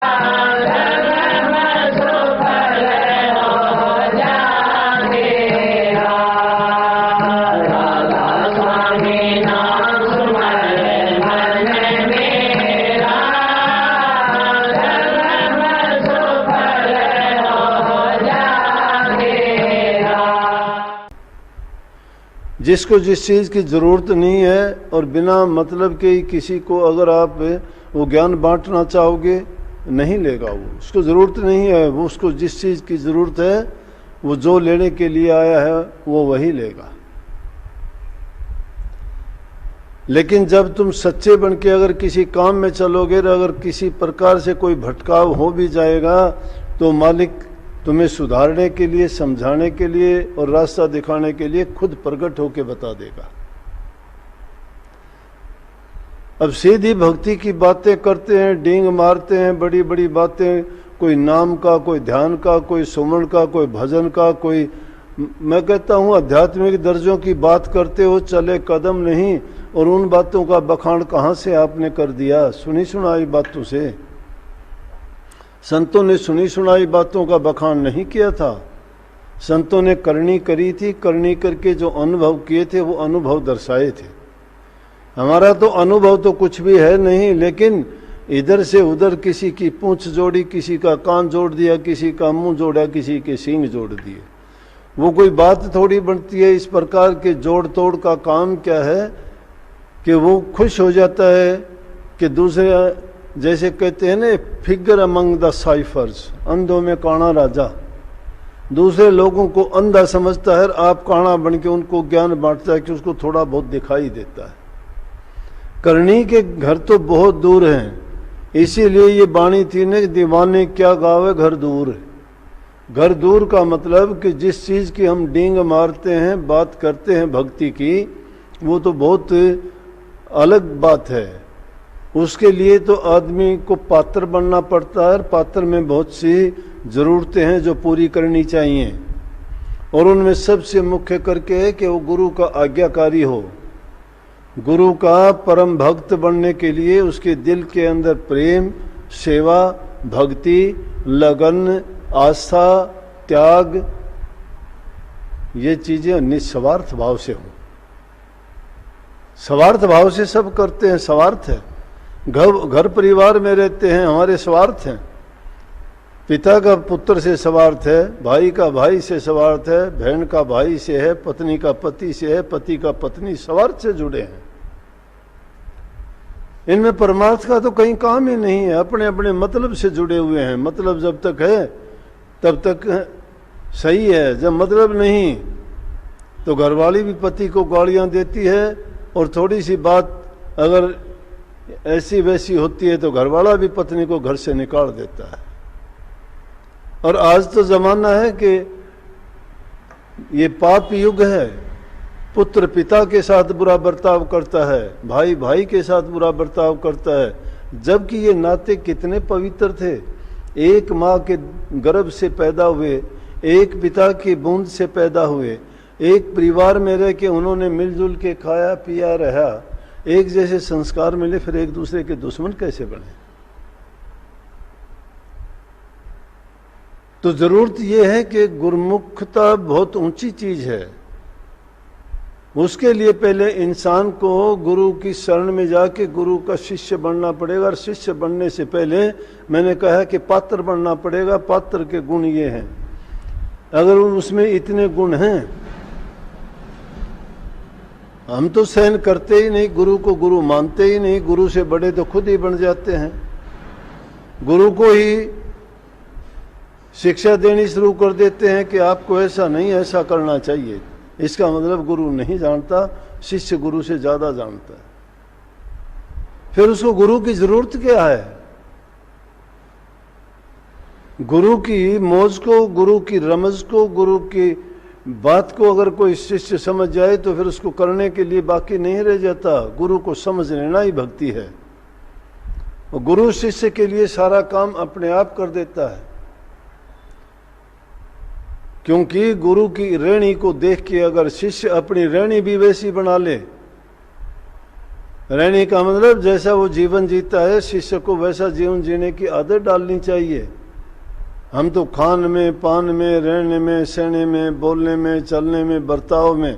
जिसको जिस चीज़ की ज़रूरत नहीं है और बिना मतलब के ही किसी को अगर आप वो ज्ञान बांटना चाहोगे, नहीं लेगा वो। उसको ज़रूरत नहीं है, वो उसको जिस चीज़ की ज़रूरत है वो जो लेने के लिए आया है वो वही लेगा। लेकिन जब तुम सच्चे बन के अगर किसी काम में चलोगे, अगर किसी प्रकार से कोई भटकाव हो भी जाएगा तो मालिक तुम्हें सुधारने के लिए, समझाने के लिए और रास्ता दिखाने के लिए खुद प्रकट होकर बता देगा। अब सीधी भक्ति की बातें करते हैं, डींग मारते हैं, बड़ी बड़ी बातें, कोई नाम का, कोई ध्यान का, कोई सुमरण का, कोई भजन का, कोई, मैं कहता हूँ आध्यात्मिक दर्जों की बात करते हो, चले कदम नहीं। और उन बातों का बखान कहाँ से आपने कर दिया? सुनी सुनाई बातों से। संतों ने सुनी सुनाई बातों का बखान नहीं किया था। संतों ने करनी करी थी, करनी करके जो अनुभव किए थे वो अनुभव दर्शाए थे। हमारा तो अनुभव तो कुछ भी है नहीं, लेकिन इधर से उधर किसी की पूंछ जोड़ी, किसी का कान जोड़ दिया, किसी का मुंह जोड़ा, किसी के सींग जोड़ दिए, वो कोई बात थोड़ी बनती है। इस प्रकार के जोड़ तोड़ का काम क्या है कि वो खुश हो जाता है कि दूसरे, जैसे कहते हैं ना, फिगर अमंग द साइफर्स, अंधों में काना राजा। दूसरे लोगों को अंधा समझता है, आप काना बन के उनको ज्ञान बांटता है कि उसको थोड़ा बहुत दिखाई देता है। करनी के घर तो बहुत दूर हैं, इसीलिए ये बाणी थी न, दीवाने क्या गावे घर दूर है। घर दूर का मतलब कि जिस चीज़ की हम डींग मारते हैं, बात करते हैं भक्ति की, वो तो बहुत अलग बात है। उसके लिए तो आदमी को पात्र बनना पड़ता है। पात्र में बहुत सी ज़रूरतें हैं जो पूरी करनी चाहिए, और उनमें सबसे मुख्य करके है कि वो गुरु का आज्ञाकारी हो। गुरु का परम भक्त बनने के लिए उसके दिल के अंदर प्रेम, सेवा, भक्ति, लगन, आस्था, त्याग, ये चीज़ें निस्वार्थ भाव से हों। स्वार्थ भाव से सब करते हैं, स्वार्थ है। घर परिवार में रहते हैं, हमारे स्वार्थ हैं। पिता का पुत्र से स्वार्थ है, भाई का भाई से स्वार्थ है, बहन का भाई से है, पत्नी का पति से है, पति का पत्नी, स्वार्थ से जुड़े हैं। इनमें परमार्थ का तो कहीं काम ही नहीं है, अपने अपने मतलब से जुड़े हुए हैं। मतलब जब तक है तब तक सही है, जब मतलब नहीं तो घरवाली भी पति को गालियां देती है, और थोड़ी सी बात अगर ऐसी वैसी होती है तो घरवाला भी पत्नी को घर से निकाल देता है। और आज तो जमाना है कि ये पाप युग है। पुत्र पिता के साथ बुरा बर्ताव करता है, भाई भाई के साथ बुरा बर्ताव करता है, जबकि ये नाते कितने पवित्र थे। एक माँ के गर्भ से पैदा हुए, एक पिता की बूंद से पैदा हुए, एक परिवार में रह के उन्होंने मिलजुल के खाया पिया रहा, एक जैसे संस्कार मिले, फिर एक दूसरे के दुश्मन कैसे बने? तो जरूरत यह है कि गुरुमुखता बहुत ऊंची चीज है। उसके लिए पहले इंसान को गुरु की शरण में जाके गुरु का शिष्य बनना पड़ेगा। और शिष्य बनने से पहले मैंने कहा कि पात्र बनना पड़ेगा। पात्र के गुण ये हैं, अगर उसमें इतने गुण हैं, हम तो सहन करते ही नहीं, गुरु को गुरु मानते ही नहीं, गुरु से बड़े तो खुद ही बन जाते हैं। गुरु को ही शिक्षा देनी शुरू कर देते हैं कि आपको ऐसा नहीं, ऐसा करना चाहिए। इसका मतलब गुरु नहीं जानता, शिष्य गुरु से ज्यादा जानता है। फिर उसको गुरु की जरूरत क्या है? गुरु की मौज को, गुरु की रमज को, गुरु की बात को अगर कोई शिष्य समझ जाए तो फिर उसको करने के लिए बाकी नहीं रह जाता। गुरु को समझ लेना ही भक्ति है। और गुरु शिष्य के लिए सारा काम अपने आप कर देता है, क्योंकि गुरु की रहनी को देख के अगर शिष्य अपनी रहनी भी वैसी बना ले रहने का मतलब जैसा वो जीवन जीता है शिष्य को वैसा जीवन जीने की आदत डालनी चाहिए। हम तो खान में, पान में, रहने में, सहने में, बोलने में, चलने में, बर्ताव में,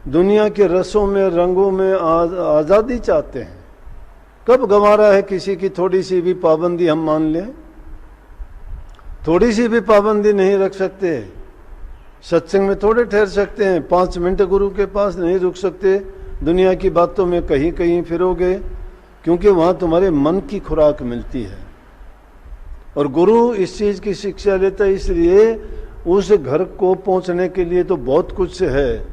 दुनिया के रसों में, रंगों में आज़ादी चाहते हैं। कब गंवारा है किसी की थोड़ी सी भी पाबंदी हम मान लें? थोड़ी सी भी पाबंदी नहीं रख सकते। सत्संग में थोड़े ठहर सकते हैं, 5 मिनट गुरु के पास नहीं रुक सकते। दुनिया की बातों में कहीं कहीं फिरोगे, क्योंकि वहां तुम्हारे मन की खुराक मिलती है। और गुरु इस चीज की शिक्षा लेता है, इसलिए उस घर को पहुंचने के लिए तो बहुत कुछ है,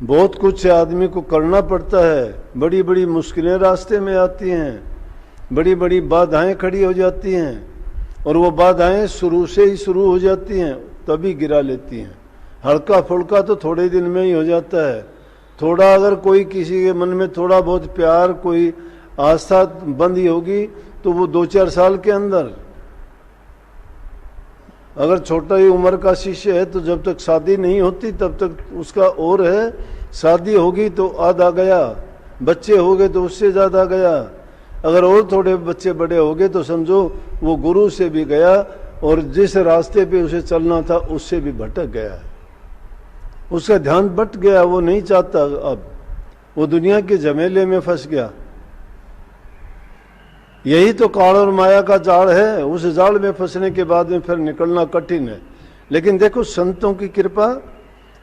बहुत कुछ आदमी को करना पड़ता है। बड़ी बड़ी मुश्किलें रास्ते में आती हैं, बड़ी बड़ी बाधाएं खड़ी हो जाती हैं, और वो बाधाएं शुरू से ही शुरू हो जाती हैं, तभी गिरा लेती हैं। हल्का फुल्का तो थोड़े दिन में ही हो जाता है। थोड़ा अगर कोई किसी के मन में थोड़ा बहुत प्यार, कोई आस्था बंधी होगी तो वो 2-4 साल के अंदर। अगर छोटा ही उम्र का शिष्य है तो जब तक शादी नहीं होती तब तक उसका और है, शादी होगी तो आधा गया, बच्चे हो गए तो उससे ज़्यादा गया, अगर और थोड़े बच्चे बड़े हो गए तो समझो वो गुरु से भी गया, और जिस रास्ते पे उसे चलना था उससे भी भटक गया है। उसका ध्यान भटक गया, वो नहीं चाहता, अब वो दुनिया के झमेले में फंस गया। यही तो काल और माया का जाल है। उस जाल में फंसने के बाद में फिर निकलना कठिन है। लेकिन देखो संतों की कृपा,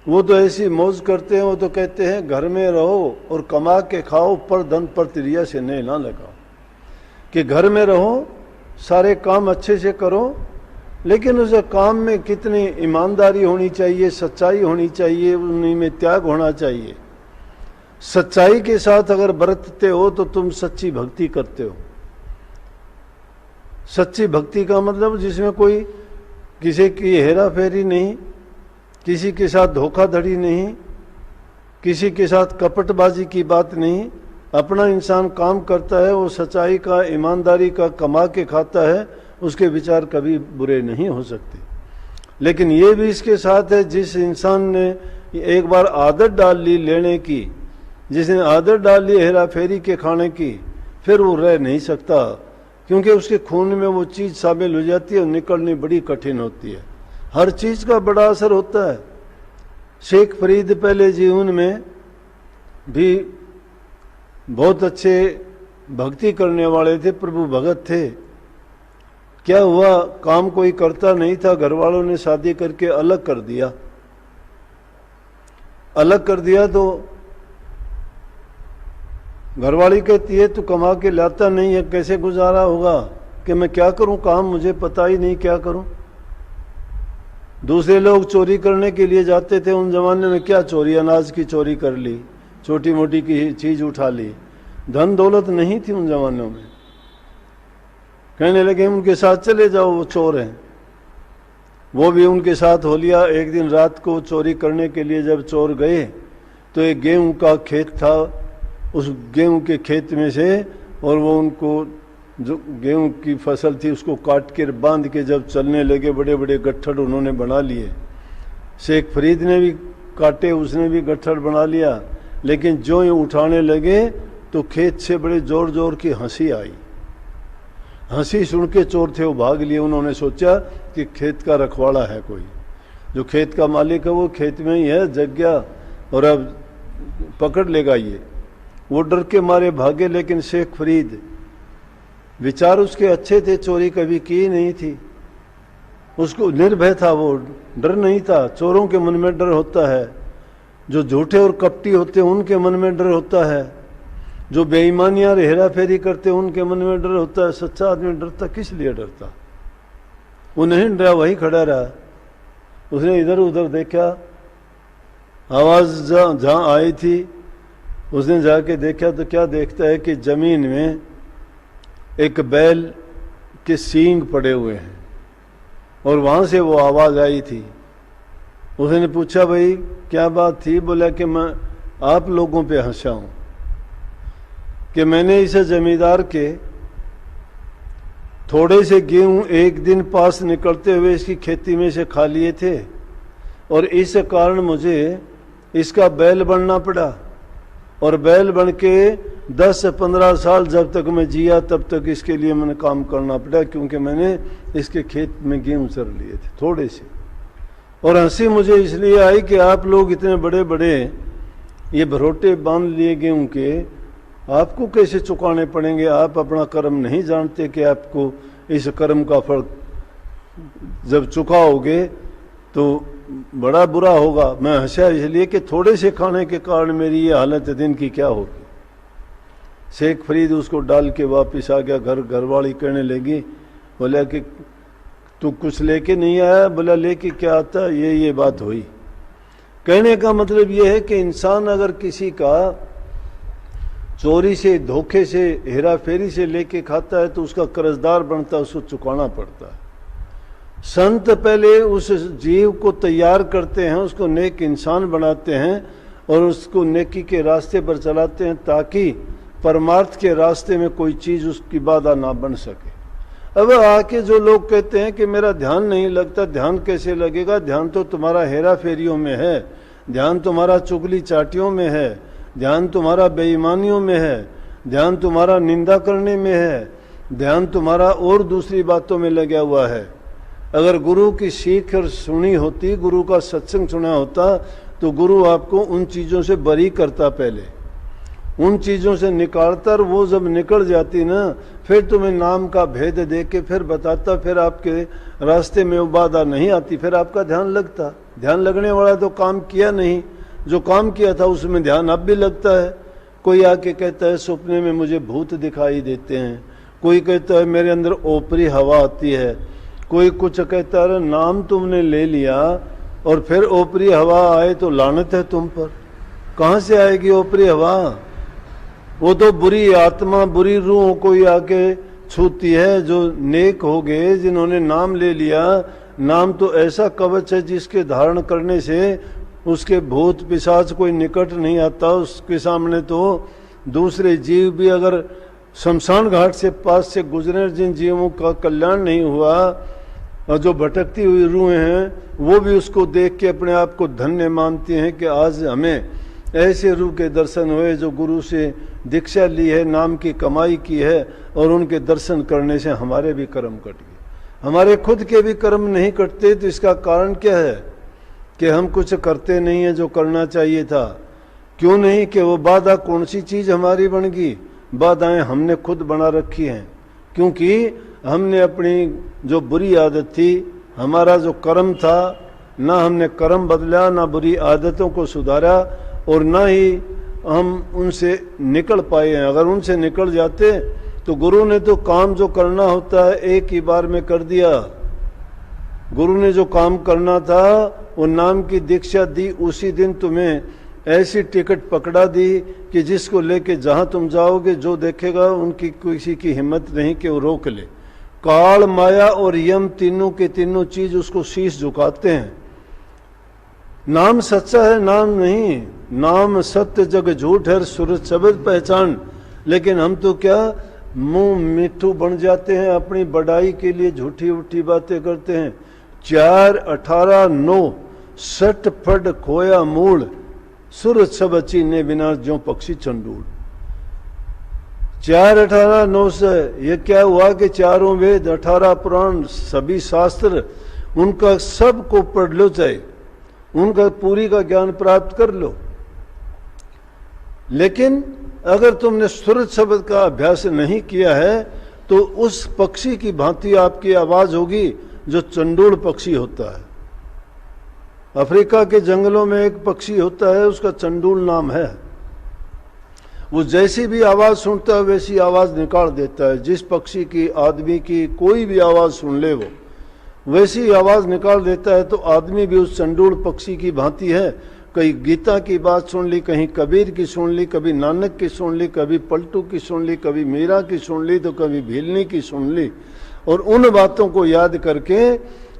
वो तो ऐसी मौज करते हैं, वो तो कहते हैं घर में रहो और कमा के खाओ, पर धन पर तिरिया से नहीं ना लगाओ। कि घर में रहो, सारे काम अच्छे से करो, लेकिन उस काम में कितनी ईमानदारी होनी चाहिए, सच्चाई होनी चाहिए, उन्हीं में त्याग होना चाहिए। सच्चाई के साथ अगर बरतते हो तो तुम सच्ची भक्ति करते हो। सच्ची भक्ति का मतलब जिसमें कोई किसी की हेरा फेरी नहीं, किसी के साथ धोखाधड़ी नहीं, किसी के साथ कपटबाजी की बात नहीं। अपना इंसान काम करता है, वो सच्चाई का, ईमानदारी का कमा के खाता है, उसके विचार कभी बुरे नहीं हो सकते। लेकिन ये भी इसके साथ है, जिस इंसान ने एक बार आदत डाल ली लेने की, जिसने आदत डाल ली हेरा फेरी के खाने की, फिर वो रह नहीं सकता, क्योंकि उसके खून में वो चीज़ शामिल हो जाती है और निकलनी बड़ी कठिन होती है। हर चीज़ का बड़ा असर होता है। शेख फरीद पहले जीवन में भी बहुत अच्छे भक्ति करने वाले थे, प्रभु भगत थे। क्या हुआ, काम कोई करता नहीं था, घर वालों ने शादी करके अलग कर दिया। अलग कर दिया तो घरवाली कहती है तू कमा के लाता नहीं है, कैसे गुजारा होगा? कि मैं क्या करूं, काम मुझे पता ही नहीं क्या करूं। दूसरे लोग चोरी करने के लिए जाते थे उन जमाने में, क्या चोरी, अनाज की चोरी कर ली, छोटी मोटी की चीज उठा ली, धन दौलत नहीं थी उन जमानों में। कहने लगे उनके साथ चले जाओ, वो चोर हैं। वो भी उनके साथ हो लिया। एक दिन रात को चोरी करने के लिए जब चोर गए तो एक गेहूं का खेत था, उस गेहूं के खेत में से, और वो उनको जो गेहूं की फसल थी उसको काट कर बांध के जब चलने लगे, बड़े बड़े गट्ठर उन्होंने बना लिए। शेख फरीद ने भी काटे, उसने भी गट्ठर बना लिया, लेकिन जो ये उठाने लगे तो खेत से बड़े जोर जोर की हंसी आई। हंसी सुन के चोर थे वो भाग लिए। उन्होंने सोचा कि खेत का रखवाला है कोई, जो खेत का मालिक है वो खेत में ही है, जग गया और अब पकड़ लेगा ये। वो डर के मारे भागे। लेकिन शेख फरीद, विचार उसके अच्छे थे, चोरी कभी की नहीं थी, उसको निर्भय था, वो डर नहीं था। चोरों के मन में डर होता है, जो झूठे और कपटी होते हैं उनके मन में डर होता है, जो बेईमानियां और हेरा फेरी करते हैं उनके मन में डर होता है। सच्चा आदमी डरता किस लिए डरता? वो नहीं डरा, वही खड़ा रहा। उसने इधर उधर देखा, आवाज जहां आई थी उसने जाके देखा तो क्या देखता है कि जमीन में एक बैल के सींग पड़े हुए हैं, और वहां से वो आवाज आई थी। उसने पूछा भाई क्या बात थी? बोला कि मैं आप लोगों पे हंसा हूं कि मैंने इस जमींदार के थोड़े से गेहूं एक दिन पास निकलते हुए इसकी खेती में से खा लिए थे, और इस कारण मुझे इसका बैल बनना पड़ा, और बैल बन के 10 से 15 साल जब तक मैं जिया तब तक इसके लिए मैंने काम करना पड़ा, क्योंकि मैंने इसके खेत में गेहूं चर लिए थे थोड़े से। और हंसी मुझे इसलिए आई कि आप लोग इतने बड़े बड़े ये भरोटे बांध लिए गेहूं के, आपको कैसे चुकाने पड़ेंगे? आप अपना कर्म नहीं जानते कि आपको इस कर्म का फल जब चुकाओगे तो बड़ा बुरा होगा। मैं हंसा इसलिए कि थोड़े से खाने के कारण मेरी ये हालत दिन की क्या होगी। शेख फरीद उसको डाल के वापस आ गया घर। घरवाली कहने लगी, बोला कि तू कुछ लेके नहीं आया? बोला लेके क्या आता, ये बात हुई। कहने का मतलब ये है कि इंसान अगर किसी का चोरी से, धोखे से, हेरा फेरी से लेके खाता है तो उसका कर्जदार बनता है, उसको चुकाना पड़ता है। संत पहले उस जीव को तैयार करते हैं, उसको नेक इंसान बनाते हैं और उसको नेकी के रास्ते पर चलाते हैं, ताकि परमार्थ के रास्ते में कोई चीज उसकी बाधा ना बन सके। अब आके जो लोग कहते हैं कि मेरा ध्यान नहीं लगता, ध्यान कैसे लगेगा? ध्यान तो तुम्हारा हेरा फेरियों में है, ध्यान तुम्हारा चुगली चाटियों में है, ध्यान तुम्हारा बेईमानियों में है, ध्यान तुम्हारा निंदा करने में है, ध्यान तुम्हारा और दूसरी बातों में लगा हुआ है। अगर गुरु की सीख और सुनी होती, गुरु का सत्संग सुना होता, तो गुरु आपको उन चीज़ों से बरी करता, पहले उन चीज़ों से निकालता, और वो जब निकल जाती ना, फिर तुम्हें नाम का भेद दे के फिर बताता, फिर आपके रास्ते में वो बाधा नहीं आती, फिर आपका ध्यान लगता। ध्यान लगने वाला तो काम किया नहीं, जो काम किया था उसमें ध्यान अब भी लगता है। कोई आके कहता है सपने में मुझे भूत दिखाई देते हैं, कोई कहता है मेरे अंदर ओपरी हवा आती है, कोई कुछ कहता है नाम तुमने ले लिया और फिर ओपरी हवा आए तो लानत है तुम पर। कहाँ से आएगी ओपरी हवा? वो तो बुरी आत्मा, बुरी रूहों को ही आके छूती है। जो नेक हो गए, जिन्होंने नाम ले लिया, नाम तो ऐसा कवच है जिसके धारण करने से उसके भूत पिशाच कोई निकट नहीं आता। उसके सामने तो दूसरे जीव भी अगर शमशान घाट से पास से गुजरे, जिन जीवों का कल्याण नहीं हुआ और जो भटकती हुई रूहें हैं, वो भी उसको देख के अपने आप को धन्य मानती हैं कि आज हमें ऐसे रूह के दर्शन हुए जो गुरु से दीक्षा ली है, नाम की कमाई की है, और उनके दर्शन करने से हमारे भी कर्म कट गए। हमारे खुद के भी कर्म नहीं कटते, तो इसका कारण क्या है कि हम कुछ करते नहीं है जो करना चाहिए था। क्यों नहीं? कि वो बाधा कौन सी चीज़ हमारी बन गई? बाधाएं हमने खुद बना रखी हैं, क्योंकि हमने अपनी जो बुरी आदत थी, हमारा जो कर्म था, ना हमने कर्म बदला, ना बुरी आदतों को सुधारा, और ना ही हम उनसे निकल पाए हैं। अगर उनसे निकल जाते तो गुरु ने तो काम जो करना होता है एक ही बार में कर दिया। गुरु ने जो काम करना था, वो नाम की दीक्षा दी, उसी दिन तुम्हें ऐसी टिकट पकड़ा दी कि जिसको लेके जहां तुम जाओगे, जो देखेगा उनकी किसी की हिम्मत नहीं कि वो रोक ले। काल, माया और यम तीनों के तीनों चीज उसको शीश झुकाते हैं। नाम सच्चा है, नाम नहीं। नाम सत्य जग झूठ है, सूरज शब्द पहचान। लेकिन हम तो क्या मुंह मिट्ठू बन जाते हैं, अपनी बड़ाई के लिए झूठी उठी बातें करते हैं। 4, 18, 9 सट फट खोया मूल, सूरज सब चीने बिना जो पक्षी चंडूल। 4, 18, 9 से ये क्या हुआ कि चारों वेद, 18 पुराण, सभी शास्त्र, उनका सब को पढ़ लो, चाहे उनका पूरी का ज्ञान प्राप्त कर लो। लेकिन अगर तुमने सूरज शब्द का अभ्यास नहीं किया है तो उस पक्षी की भांति आपकी आवाज होगी जो चंडूल पक्षी होता है। अफ्रीका के जंगलों में एक पक्षी होता है, उसका चंडूल नाम है। वो जैसी भी आवाज सुनता है वैसी आवाज निकाल देता है। जिस पक्षी की, आदमी की कोई भी आवाज सुन ले, वो वैसी आवाज निकाल देता है। तो आदमी भी उस चंडूल पक्षी की भांति है। कहीं गीता की बात सुन ली, कहीं कबीर की सुन ली, कभी नानक की सुन ली, कभी पलटू की सुन ली, कभी मीरा की सुन ली, तो कभी भीलनी की सुन ली, और उन बातों को याद करके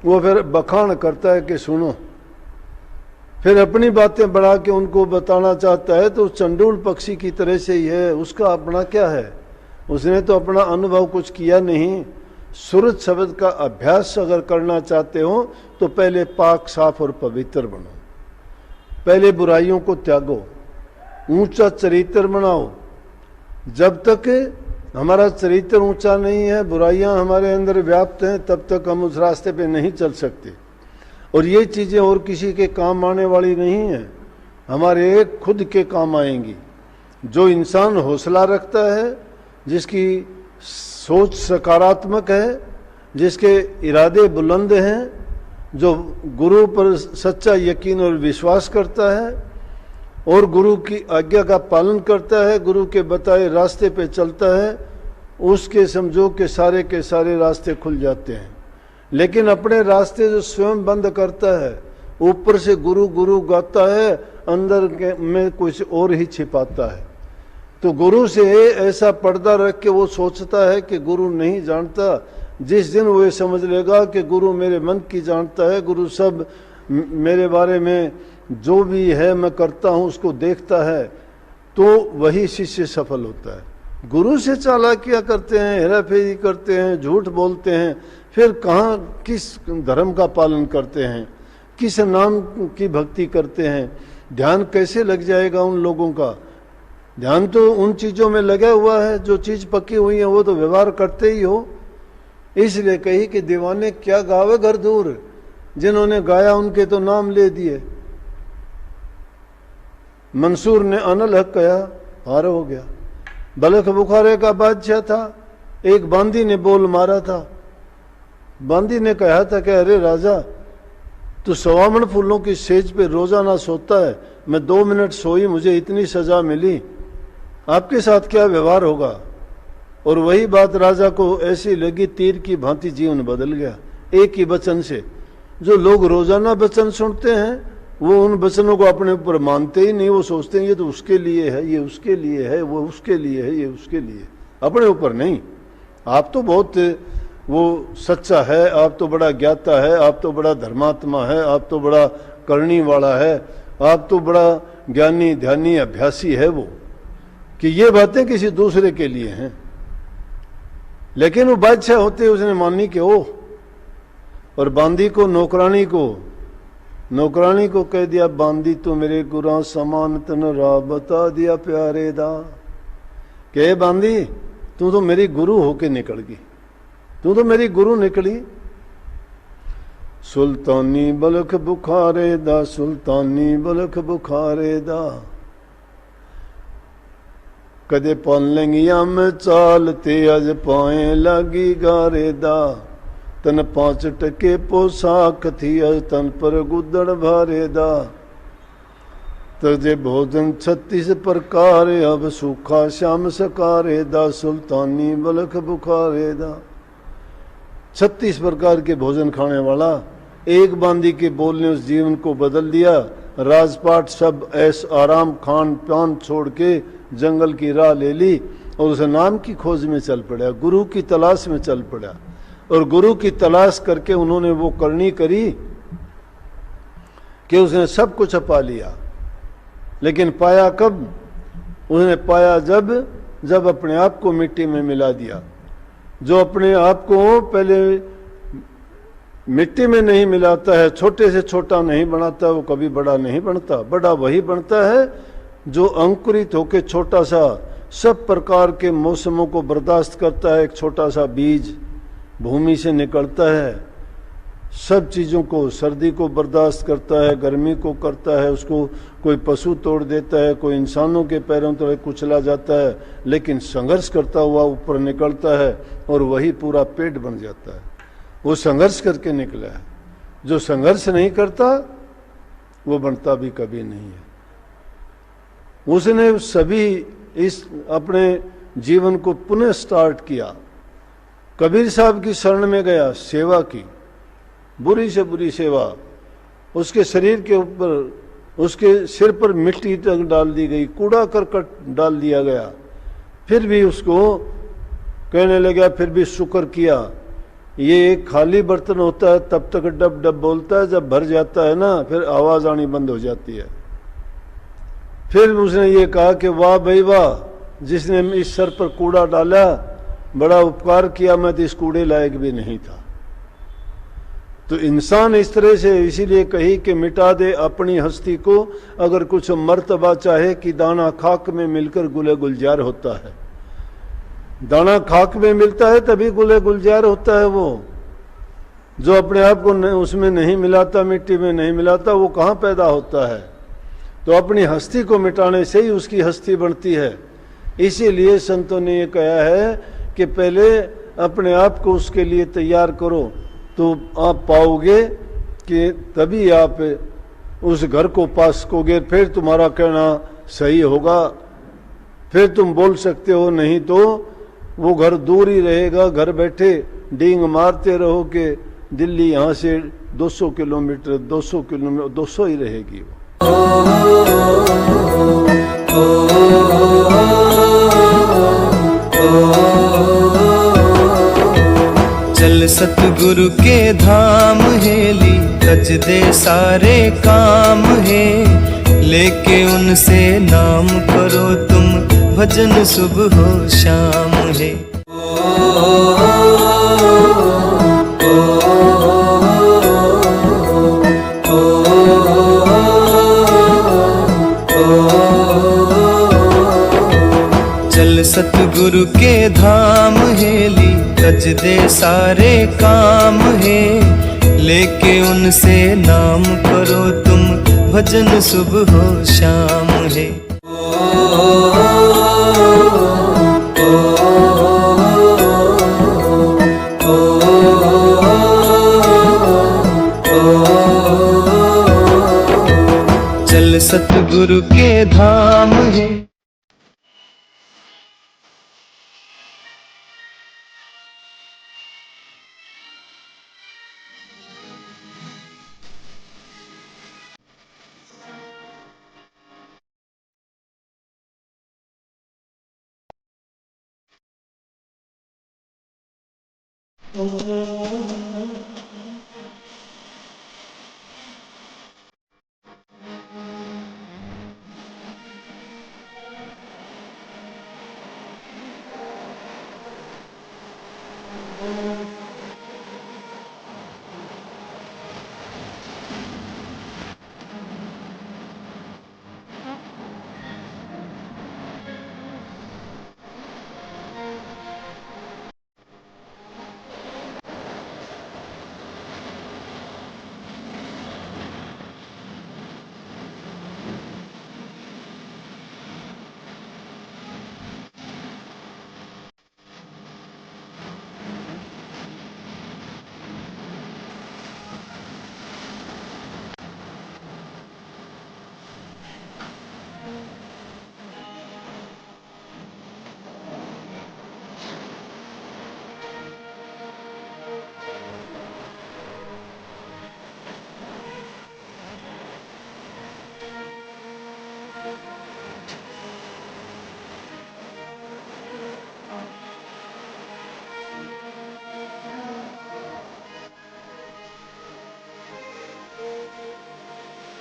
वो फिर बखान करता है कि सुनो, फिर अपनी बातें बढ़ा के उनको बताना चाहता है। तो चंडूल पक्षी की तरह से ही है। उसका अपना क्या है? उसने तो अपना अनुभव कुछ किया नहीं। सूरज शब्द का अभ्यास अगर करना चाहते हो तो पहले पाक, साफ और पवित्र बनो। पहले बुराइयों को त्यागो, ऊंचा चरित्र बनाओ, जब तक हमारा चरित्र ऊंचा नहीं है, बुराइयां हमारे अंदर व्याप्त हैं, तब तक हम उस रास्ते पे नहीं चल सकते। और ये चीजें और किसी के काम आने वाली नहीं है, हमारे एक खुद के काम आएंगी। जो इंसान हौसला रखता है, जिसकी सोच सकारात्मक है, जिसके इरादे बुलंद हैं, जो गुरु पर सच्चा यकीन और विश्वास करता है और गुरु की आज्ञा का पालन करता है, गुरु के बताए रास्ते पे चलता है, उसके समझो के सारे रास्ते खुल जाते हैं। लेकिन अपने रास्ते जो स्वयं बंद करता है, ऊपर से गुरु गुरु गाता है, अंदर में कुछ और ही छिपाता है। तो गुरु से ऐसा पर्दा रख के वो सोचता है कि गुरु नहीं जानता। जिस दिन वो समझ लेगा कि गुरु मेरे मन की जानता है, गुरु सब मेरे बारे में जो भी है मैं करता हूँ उसको देखता है, तो वही शिष्य सफल होता है। गुरु से चालाकियाँ करते हैं, हेराफेरी करते हैं, झूठ बोलते हैं, फिर कहाँ किस धर्म का पालन करते हैं, किस नाम की भक्ति करते हैं, ध्यान कैसे लग जाएगा उन लोगों का। ध्यान तो उन चीजों में लगा हुआ है, जो चीज पकी हुई है वो तो व्यवहार करते ही हो। इसलिए कही कि दीवाने क्या गावे घर दूर, जिन्होंने गाया उनके तो नाम ले दिए। मंसूर ने अनल हक कहा, हार हो गया। बलख बुखारे का बादशाह था, एक बांदी ने बोल मारा था। बांदी ने कहा था कि अरे राजा, तू सवामण फूलों की सेज पे रोजाना सोता है, मैं 2 मिनट सोई, मुझे इतनी सजा मिली, आपके साथ क्या व्यवहार होगा। और वही बात राजा को ऐसी लगी, तीर की भांति जीवन बदल गया एक ही वचन से। जो लोग रोजाना वचन सुनते हैं वो उन वचनों को अपने ऊपर मानते ही नहीं, वो सोचते हैं ये तो उसके लिए है, ये उसके लिए है, वो उसके लिए है, ये उसके लिए, अपने ऊपर नहीं। आप तो बहुत वो सच्चा है, आप तो बड़ा ज्ञाता है, आप तो बड़ा धर्मात्मा है, आप तो बड़ा करनी वाला है, आप तो बड़ा ज्ञानी ध्यानी अभ्यासी है वो, कि ये बातें किसी दूसरे के लिए हैं। लेकिन वो बादशाह होते उसने मानी कि ओ, और बांदी को नौकरानी को कह दिया, बांदी तो मेरे गुरा समान तन राह बता दिया प्यारे दा, के बांदी तू तो मेरी गुरु होके निकल गई, तू तो मेरी गुरु निकली। सुल्तानी बलख बुखारे दा, सुल्तानी बलख बुखारे दा, कदे पालंगिया में चालते अज पाए लागी गारे दा, तन 5 टके पोशाक थी अज तन पर गुदड़ भारे दा, तजे भोजन 36 प्रकार अब सूखा श्याम सकारे दा, सुल्तानी बलख बुखारे दा। 36 प्रकार के भोजन खाने वाला, एक बांदी के बोल ने उस जीवन को बदल दिया। राजपाट सब ऐस आराम खान पान छोड़ के जंगल की राह ले ली और उसे नाम की खोज में चल पड़ा, गुरु की तलाश में चल पड़ा। और गुरु की तलाश करके उन्होंने वो करनी करी कि उसने सब कुछ पा लिया। लेकिन पाया कब? उसने पाया जब अपने आप को मिट्टी में मिला दिया। जो अपने आप को पहले मिट्टी में नहीं मिलाता है, छोटे से छोटा नहीं बनाता, वो कभी बड़ा नहीं बनता। बड़ा वही बनता है जो अंकुरित होकर छोटा सा सब प्रकार के मौसमों को बर्दाश्त करता है। एक छोटा सा बीज भूमि से निकलता है, सब चीज़ों को, सर्दी को बर्दाश्त करता है, गर्मी को करता है, उसको कोई पशु तोड़ देता है, कोई इंसानों के पैरों तले कुचला जाता है, लेकिन संघर्ष करता हुआ ऊपर निकलता है और वही पूरा पेड़ बन जाता है। वो संघर्ष करके निकला है। जो संघर्ष नहीं करता वो बनता भी कभी नहीं है। उसने सभी इस अपने जीवन को पुनः स्टार्ट किया। कबीर साहब की शरण में गया, सेवा की, बुरी से बुरी सेवा। उसके शरीर के ऊपर, उसके सिर पर मिट्टी तक डाल दी गई, कूड़ा करकट डाल दिया गया, फिर भी उसको कहने लगा, फिर भी शुक्र किया। ये एक खाली बर्तन होता है तब तक डब डब बोलता है, जब भर जाता है ना फिर आवाज आनी बंद हो जाती है। फिर उसने ये कहा कि वाह भाई वाह, जिसने इस सर पर कूड़ा डाला बड़ा उपकार किया, मैं तो इस कूड़े लायक भी नहीं था। तो इंसान इस तरह से, इसीलिए कही कि मिटा दे अपनी हस्ती को, अगर कुछ मर्तबा चाहे कि दाना खाक में मिलकर गुले गुलजार होता है। दाना खाक में मिलता है तभी गुले गुलजार होता है। वो जो अपने आप को उसमें नहीं मिलाता, मिट्टी में नहीं मिलाता, वो कहाँ पैदा होता है। तो अपनी हस्ती को मिटाने से ही उसकी हस्ती बनती है। इसीलिए संतों ने ये कहा है कि पहले अपने आप को उसके लिए तैयार करो, तो आप पाओगे कि तभी आप उस घर को पा सकोगे, फिर तुम्हारा कहना सही होगा, फिर तुम बोल सकते हो। नहीं तो वो घर दूर ही रहेगा, घर बैठे डींग मारते रहो कि दिल्ली यहाँ से 200 किलोमीटर 200 किलोमीटर 200 ही रहेगी वो। चल सतगुरु के धाम हेली, तज दे सारे काम है, लेके उनसे नाम करो तुम, भजन सुबह हो शाम है। चल सतगुरु के धाम हेली, तज दे सारे काम है, लेके उनसे नाम करो तुम, भजन सुबह हो शाम है। चल सतगुरु के धाम है।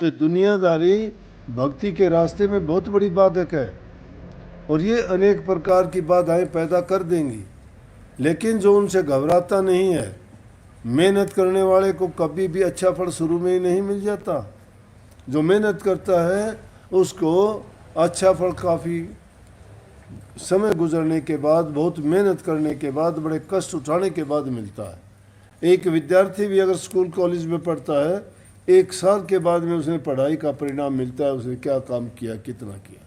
तो दुनियादारी भक्ति के रास्ते में बहुत बड़ी बाधक है, और ये अनेक प्रकार की बाधाएं पैदा कर देंगी। लेकिन जो उनसे घबराता नहीं है, मेहनत करने वाले को कभी भी अच्छा फल शुरू में ही नहीं मिल जाता। जो मेहनत करता है उसको अच्छा फल काफ़ी समय गुजरने के बाद, बहुत मेहनत करने के बाद, बड़े कष्ट उठाने के बाद मिलता है। एक विद्यार्थी भी अगर स्कूल कॉलेज में पढ़ता है, 1 साल के बाद में उसने पढ़ाई का परिणाम मिलता है, उसने क्या काम किया, कितना किया।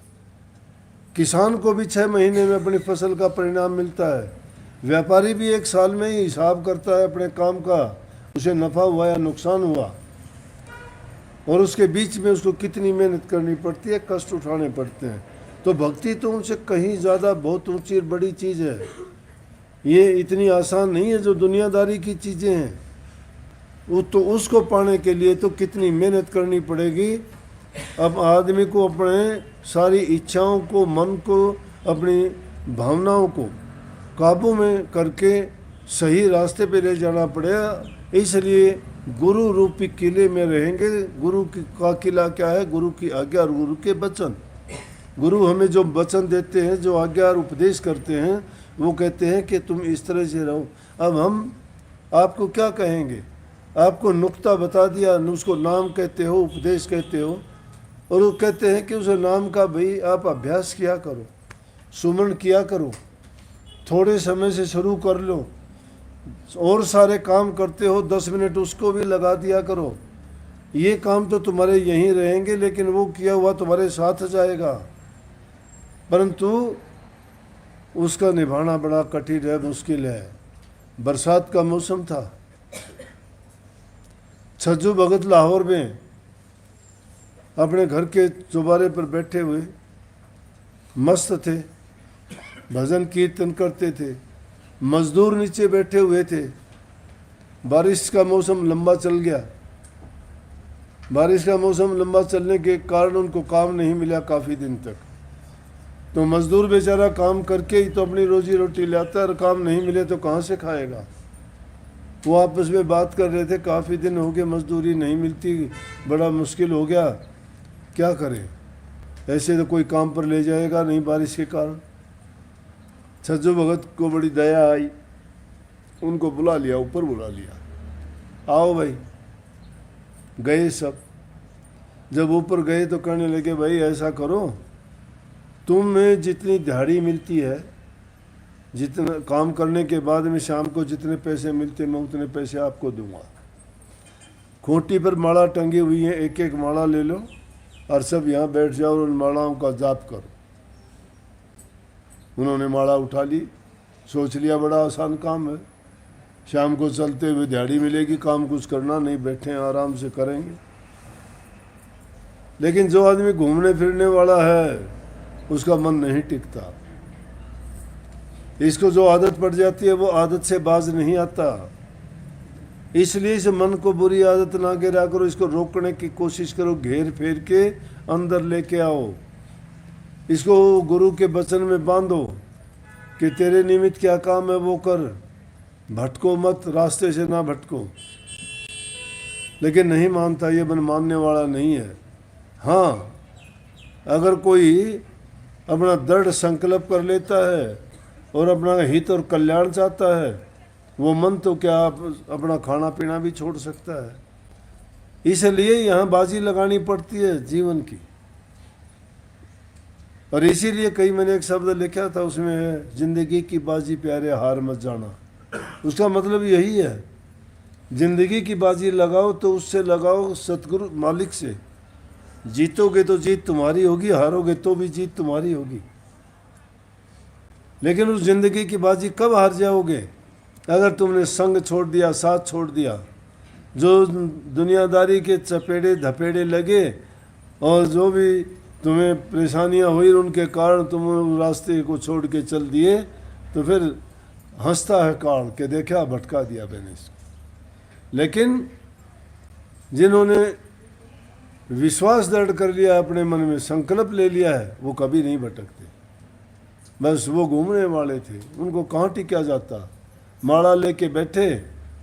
किसान को भी 6 महीने में अपनी फसल का परिणाम मिलता है। व्यापारी भी 1 साल में ही हिसाब करता है अपने काम का, उसे नफ़ा हुआ या नुकसान हुआ, और उसके बीच में उसको कितनी मेहनत करनी पड़ती है, कष्ट उठाने पड़ते हैं। तो भक्ति तो उनसे कहीं ज़्यादा बहुत ऊंची बड़ी चीज़ है। ये इतनी आसान नहीं है जो दुनियादारी की चीज़ें हैं। वो तो उसको पाने के लिए तो कितनी मेहनत करनी पड़ेगी। अब आदमी को अपने सारी इच्छाओं को, मन को, अपनी भावनाओं को काबू में करके सही रास्ते पे ले जाना पड़ेगा। इसलिए गुरु रूपी किले में रहेंगे। गुरु का किला क्या है? गुरु की आज्ञा और गुरु के वचन। गुरु हमें जो वचन देते हैं, जो आज्ञा और उपदेश करते हैं, वो कहते हैं कि तुम इस तरह से रहो। अब हम आपको क्या कहेंगे? आपको नुक्ता बता दिया, उसको नाम कहते हो, उपदेश कहते हो, और वो कहते हैं कि उस नाम का भाई आप अभ्यास किया करो, सुमरण किया करो। थोड़े समय से शुरू कर लो, और सारे काम करते हो 10 मिनट उसको भी लगा दिया करो। ये काम तो तुम्हारे यहीं रहेंगे, लेकिन वो किया हुआ तुम्हारे साथ जाएगा, परंतु उसका निभाना बड़ा कठिन है, मुश्किल है। बरसात का मौसम था, छज्जू भगत लाहौर में अपने घर के चौबारे पर बैठे हुए मस्त थे, भजन कीर्तन करते थे। मजदूर नीचे बैठे हुए थे। बारिश का मौसम लंबा चल गया। बारिश का मौसम लंबा चलने के कारण उनको काम नहीं मिला काफ़ी दिन तक। तो मजदूर बेचारा काम करके ही तो अपनी रोजी रोटी लाता है, और काम नहीं मिले तो कहाँ से खाएगा। वो आपस में बात कर रहे थे, काफ़ी दिन हो गए मजदूरी नहीं मिलती, बड़ा मुश्किल हो गया, क्या करें, ऐसे तो कोई काम पर ले जाएगा नहीं बारिश के कारण। छज्जू भगत को बड़ी दया आई, उनको बुला लिया, ऊपर बुला लिया, आओ भाई। गए सब। जब ऊपर गए तो कहने लगे, भाई ऐसा करो, तुम्हें जितनी दिहाड़ी मिलती है, जितना काम करने के बाद में शाम को जितने पैसे मिलते मैं उतने पैसे आपको दूंगा। खूंटी पर माला टंगी हुई है, एक एक माला ले लो और सब यहाँ बैठ जाओ और उन मालाओं का जाप करो। उन्होंने माला उठा ली, सोच लिया बड़ा आसान काम है, शाम को चलते हुए दिहाड़ी मिलेगी, काम कुछ करना नहीं, बैठे आराम से करेंगे। लेकिन जो आदमी घूमने फिरने वाला है उसका मन नहीं टिकता। इसको जो आदत पड़ जाती है वो आदत से बाज नहीं आता। इसलिए इस मन को बुरी आदत ना गिरा करो, इसको रोकने की कोशिश करो, घेर फेर के अंदर लेके आओ। इसको गुरु के वचन में बांधो कि तेरे निमित्त क्या काम है वो कर, भटको मत, रास्ते से ना भटको। लेकिन नहीं मानता, ये मन मानने वाला नहीं है। हाँ, अगर कोई अपना दृढ़ संकल्प कर लेता है और अपना हित और कल्याण चाहता है, वो मन तो क्या अपना खाना पीना भी छोड़ सकता है। इसलिए यहाँ बाजी लगानी पड़ती है जीवन की। और इसीलिए कई मैंने एक शब्द लिखा था, उसमें है जिंदगी की बाजी प्यारे हार मत जाना। उसका मतलब यही है, जिंदगी की बाजी लगाओ तो उससे लगाओ सतगुरु मालिक से। जीतोगे तो जीत तुम्हारी होगी, हारोगे तो भी जीत तुम्हारी होगी। लेकिन उस जिंदगी की बाजी कब हार जाओगे? अगर तुमने संग छोड़ दिया, साथ छोड़ दिया, जो दुनियादारी के चपेड़े धपेड़े लगे और जो भी तुम्हें परेशानियां हुई उनके कारण तुम उस रास्ते को छोड़ के चल दिए, तो फिर हंसता है काल के देखा भटका दिया मैंने इसको। लेकिन जिन्होंने विश्वास दृढ़ कर लिया, अपने मन में संकल्प ले लिया है, वो कभी नहीं भटकते। बस वो घूमने वाले थे, उनको कहाँ टिका जाता। माला लेके बैठे,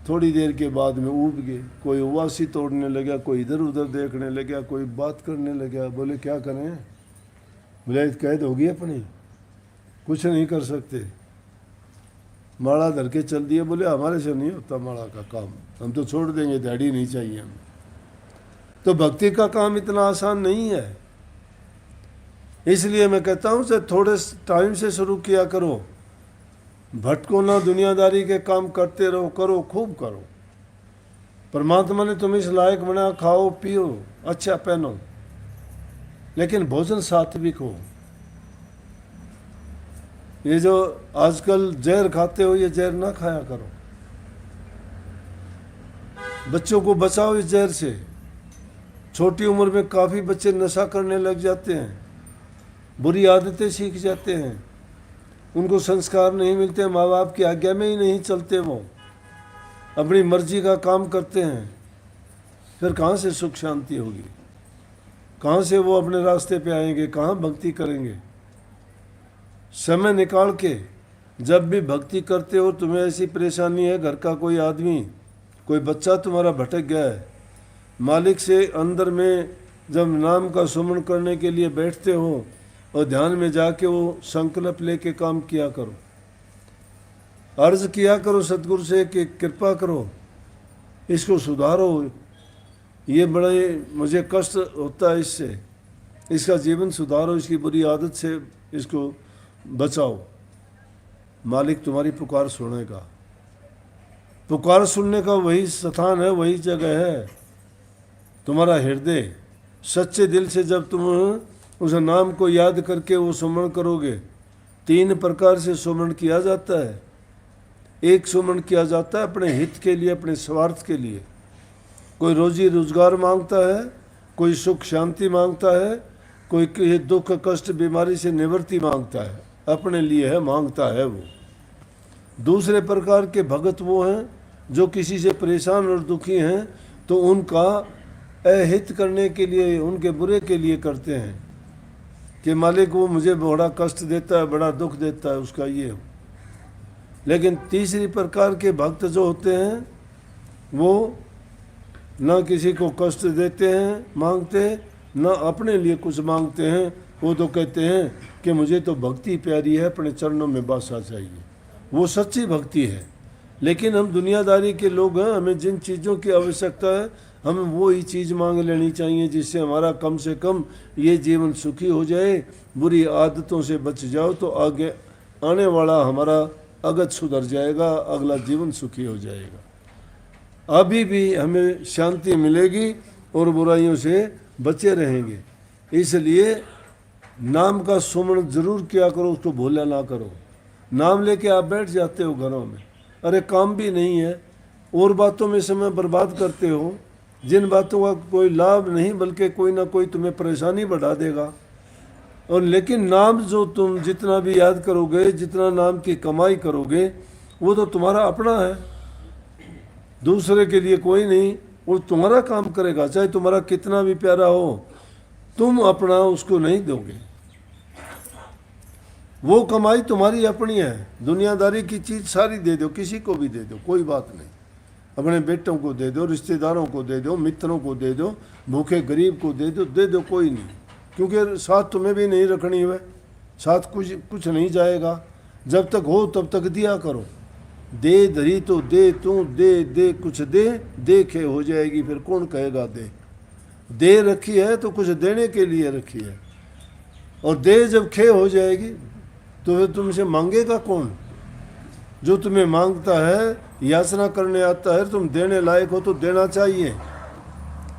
थोड़ी देर के बाद में ऊब गए। कोई उवासी तोड़ने लगा, कोई इधर उधर देखने लगा, कोई बात करने लगा। बोले क्या करें? बोले कैद होगी अपनी, कुछ नहीं कर सकते। माला धर के चल दिए। बोले हमारे से नहीं होता माला का काम, हम तो छोड़ देंगे, दिहाड़ी नहीं चाहिए हमें। तो भक्ति का काम इतना आसान नहीं है। इसलिए मैं कहता हूँ से थोड़े टाइम से शुरू किया करो, भटको ना, दुनियादारी के काम करते रहो, करो, खूब करो। परमात्मा ने तुम्हें इस लायक बना, खाओ पियो, अच्छा पहनो, लेकिन भोजन सात्विक हो। ये जो आजकल जहर खाते हो, ये जहर ना खाया करो। बच्चों को बचाओ इस जहर से। छोटी उम्र में काफ़ी बच्चे नशा करने लग जाते हैं, बुरी आदतें सीख जाते हैं, उनको संस्कार नहीं मिलते, माँ बाप की आज्ञा में ही नहीं चलते, वो अपनी मर्जी का काम करते हैं। फिर कहाँ से सुख शांति होगी? कहाँ से वो अपने रास्ते पे आएंगे? कहाँ भक्ति करेंगे? समय निकाल के जब भी भक्ति करते हो, तुम्हें ऐसी परेशानी है, घर का कोई आदमी, कोई बच्चा तुम्हारा भटक गया है, मालिक से अंदर में जब नाम का सुमन करने के लिए बैठते हो और ध्यान में जाके वो संकल्प लेके काम किया करो, अर्ज किया करो सतगुरु से कि कृपा करो, इसको सुधारो, ये बड़े मुझे कष्ट होता है इससे, इसका जीवन सुधारो, इसकी बुरी आदत से इसको बचाओ। मालिक तुम्हारी पुकार सुनेगा। पुकार सुनने का वही स्थान है, वही जगह है तुम्हारा हृदय। सच्चे दिल से जब तुम उस नाम को याद करके वो सुमरण करोगे, 3 प्रकार से सुमरण किया जाता है। एक सुमरण किया जाता है अपने हित के लिए, अपने स्वार्थ के लिए। कोई रोजी रोजगार मांगता है, कोई सुख शांति मांगता है, कोई दुख कष्ट बीमारी से निवृत्ति मांगता है, अपने लिए है, मांगता है वो। दूसरे प्रकार के भगत वो हैं जो किसी से परेशान और दुखी हैं तो उनका अहित करने के लिए, उनके बुरे के लिए करते हैं कि मालिक वो मुझे बड़ा कष्ट देता है, बड़ा दुख देता है, उसका ये हो। लेकिन तीसरी प्रकार के भक्त जो होते हैं वो न किसी को कष्ट देते हैं मांगते, न अपने लिए कुछ मांगते हैं। वो तो कहते हैं कि मुझे तो भक्ति प्यारी है, अपने चरणों में बसा चाहिए। वो सच्ची भक्ति है। लेकिन हम दुनियादारी के लोग हैं, हमें जिन चीज़ों की आवश्यकता है हमें वो ही चीज़ मांग लेनी चाहिए जिससे हमारा कम से कम ये जीवन सुखी हो जाए। बुरी आदतों से बच जाओ तो आगे आने वाला हमारा अगत सुधर जाएगा, अगला जीवन सुखी हो जाएगा। अभी भी हमें शांति मिलेगी और बुराइयों से बचे रहेंगे। इसलिए नाम का सुमरण जरूर किया करो, उसको भूला ना करो। नाम लेके आप बैठ जाते हो घरों में, अरे काम भी नहीं है, और बातों में समय बर्बाद करते हो जिन बातों का कोई लाभ नहीं बल्कि कोई ना कोई तुम्हें परेशानी बढ़ा देगा। और लेकिन नाम जो तुम जितना भी याद करोगे, जितना नाम की कमाई करोगे, वो तो तुम्हारा अपना है, दूसरे के लिए कोई नहीं। वो तुम्हारा काम करेगा, चाहे तुम्हारा कितना भी प्यारा हो, तुम अपना उसको नहीं दोगे। वो कमाई तुम्हारी अपनी है। दुनियादारी की चीज़ सारी दे दो, किसी को भी दे दो, कोई बात नहीं। अपने बेटों को दे दो, रिश्तेदारों को दे दो, मित्रों को दे दो, भूखे गरीब को दे दो, कोई नहीं। क्योंकि साथ तुम्हें भी नहीं रखनी है, साथ कुछ नहीं जाएगा। जब तक हो तब तक दिया करो। दे धरी तो दे, तू दे कुछ दे खे हो जाएगी, फिर कौन कहेगा दे रखी है तो कुछ देने के लिए रखी है। और दे जब खे हो जाएगी तो फिर तुमसे मांगेगा कौन? जो तुम्हें मांगता है, याचना करने आता है, तुम देने लायक हो तो देना चाहिए।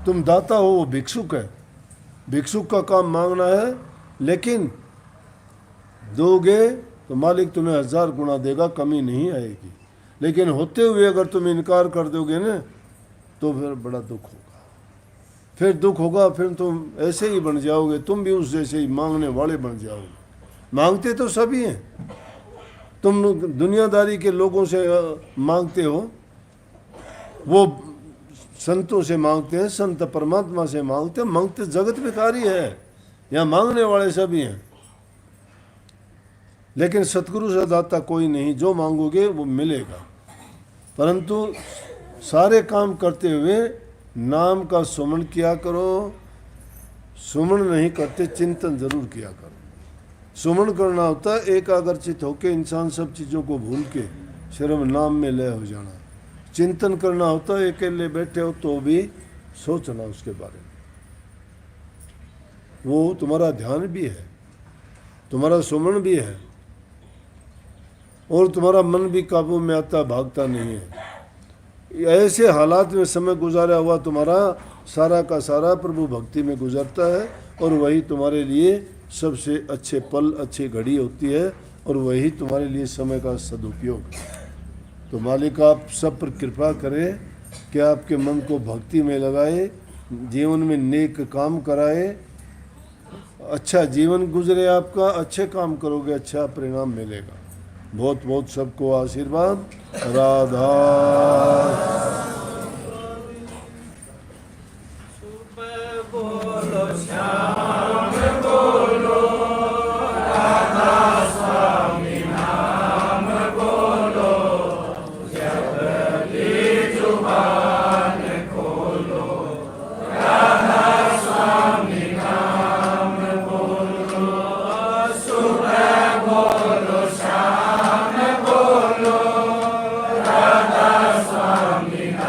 तुम दाता हो, वो भिक्षुक है। भिक्षुक का काम मांगना है, लेकिन दोगे तो मालिक तुम्हें 1000 गुना देगा, कमी नहीं आएगी। लेकिन होते हुए अगर तुम इनकार कर दोगे ना तो फिर बड़ा दुख होगा। फिर तुम ऐसे ही बन जाओगे, तुम भी उस जैसे ही मांगने वाले बन जाओगे। मांगते तो सभी हैं, तुम दुनियादारी के लोगों से मांगते हो, वो संतों से मांगते हैं, संत परमात्मा से मांगते हैं। मांगते जगत भिखारी है, यहाँ मांगने वाले सभी हैं। लेकिन सतगुरु से दाता कोई नहीं, जो मांगोगे वो मिलेगा। परंतु सारे काम करते हुए नाम का सुमरण किया करो। सुमरण नहीं करते, चिंतन जरूर किया करो। सुमरण करना होता है एकाग्रचित होकर इंसान सब चीज़ों को भूल के सिर्फ नाम में लय हो जाना। चिंतन करना होता है अकेले बैठे हो तो भी सोचना उसके बारे में। वो तुम्हारा ध्यान भी है, तुम्हारा सुमरण भी है, और तुम्हारा मन भी काबू में आता, भागता नहीं है। ऐसे हालात में समय गुजारा हुआ तुम्हारा सारा का सारा प्रभु भक्ति में गुजरता है, और वही तुम्हारे लिए सबसे अच्छे पल, अच्छी घड़ी होती है, और वही तुम्हारे लिए समय का सदुपयोग है। तो मालिक आप सब पर कृपा करें कि आपके मन को भक्ति में लगाए, जीवन में नेक काम कराए, अच्छा जीवन गुजरे आपका। अच्छे काम करोगे, अच्छा परिणाम मिलेगा। बहुत बहुत सबको आशीर्वाद। राधा Swami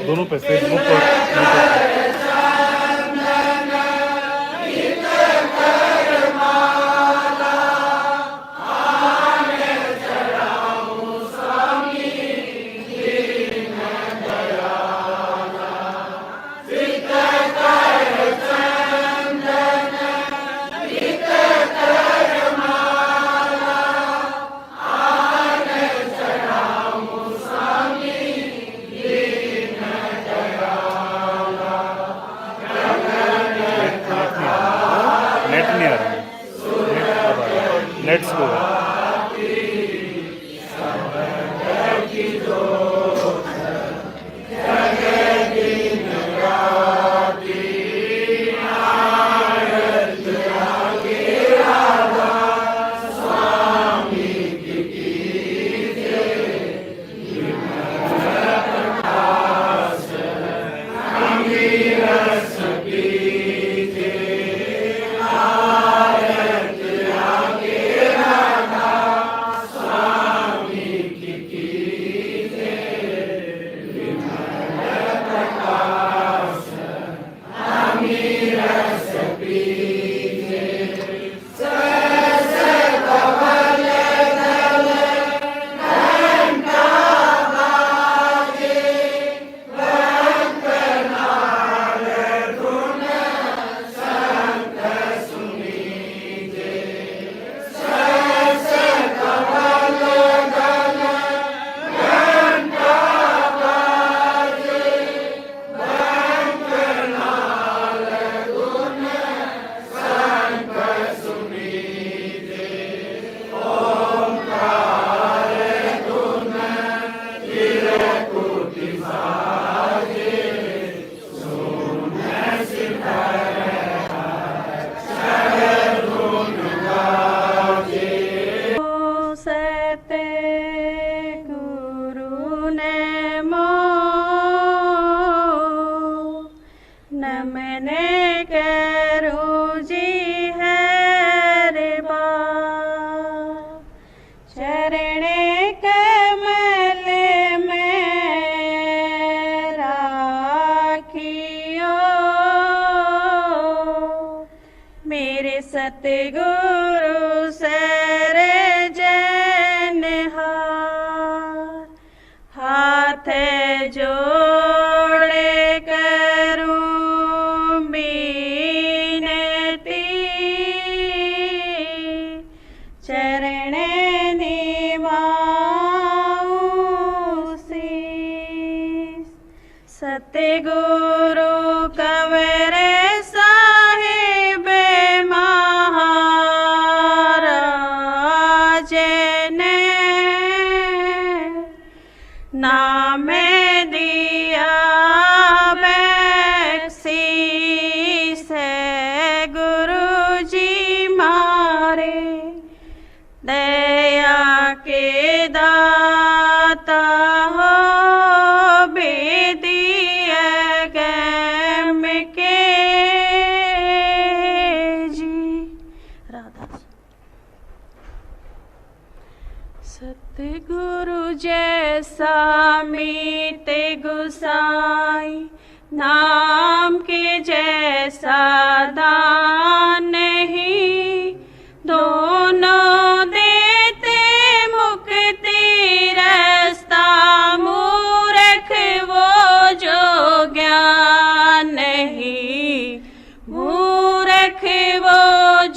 दोनों पे फेसबुक और नेट नहीं आ रहा है, नेट स्लो है। सतगुरु सर जन हाथ जोड़े करूं बीनती, चरण निभाऊं शीस। सतगुरु कंवर साहिब महाराज ने नाम दिया बख्शीश है गुरु जी मारे, दया के दाता हो बेदिया गम के जी। राधा सतगुरु जैसा मीत गुसाई, नाम के जैसा दान नहीं, दोनों देते मुक्ति रास्ता, मूर्ख वो जो ज्ञान नहीं, मूर्ख वो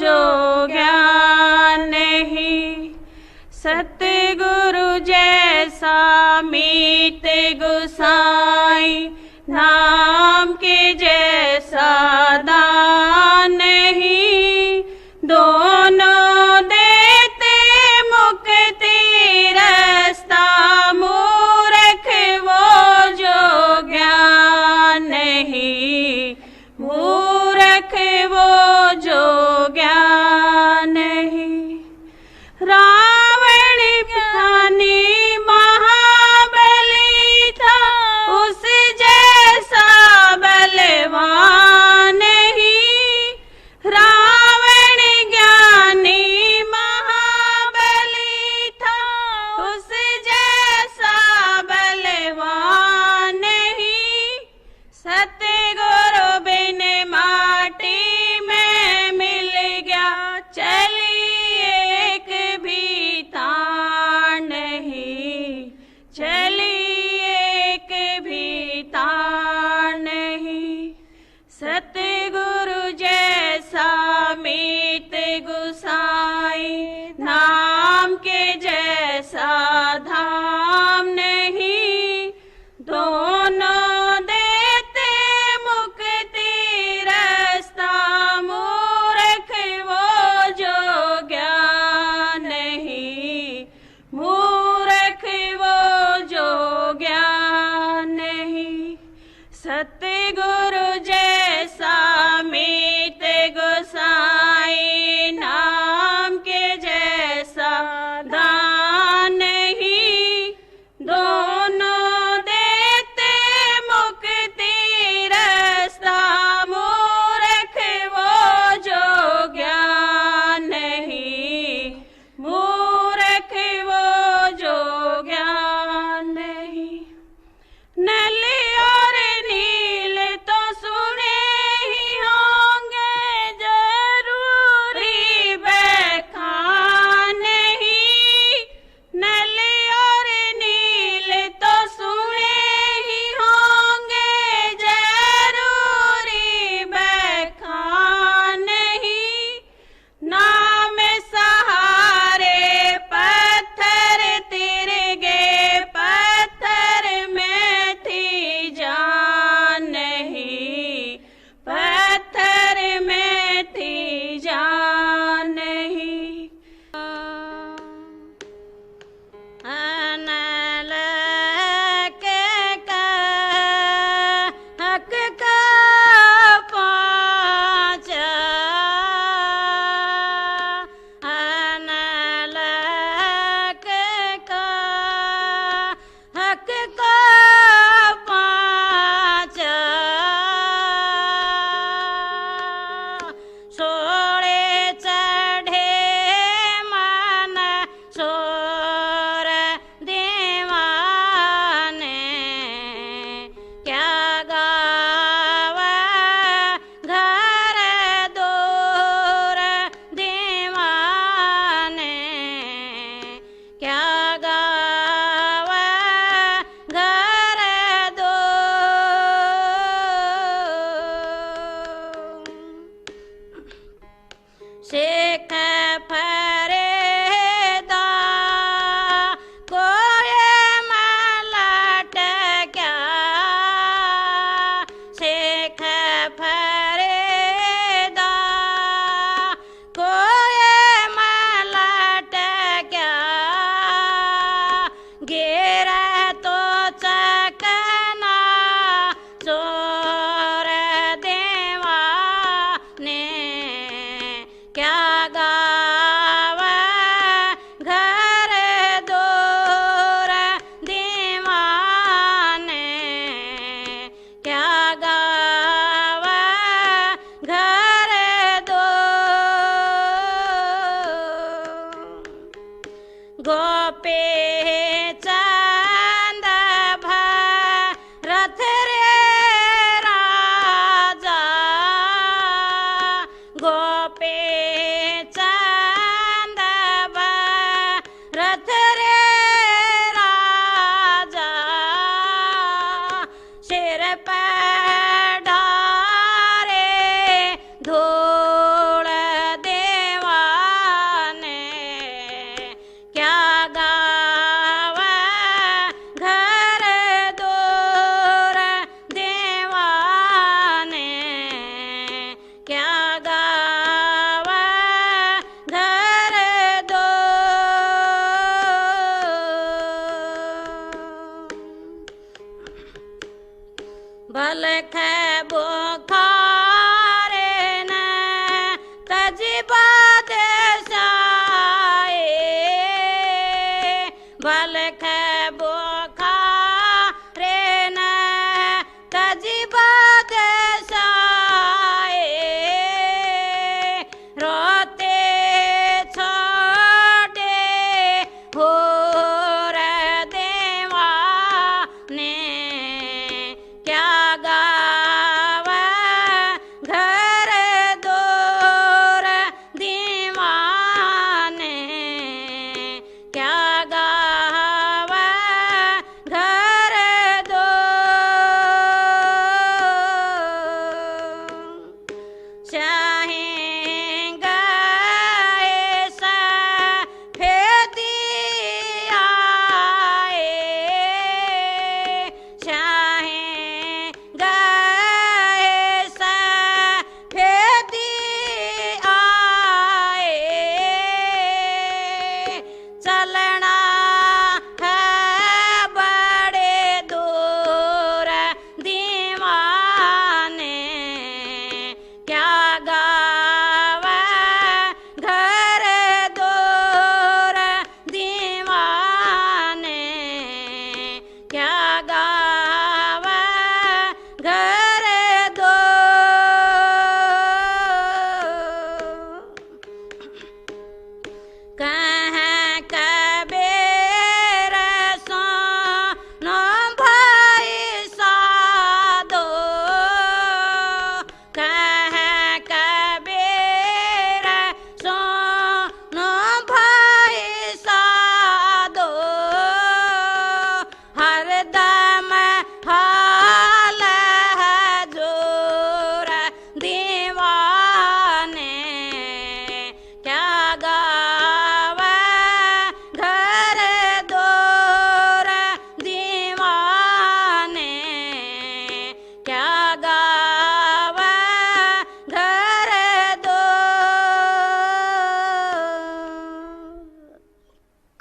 जो ज्ञान नहीं। सतगुरु जैसा मीत गुसाई, नाम के जैसा दान नहीं, दोनों देते मुक्ति रास्ता, मूर्ख वो जो ज्ञान नहीं। रखे वो जो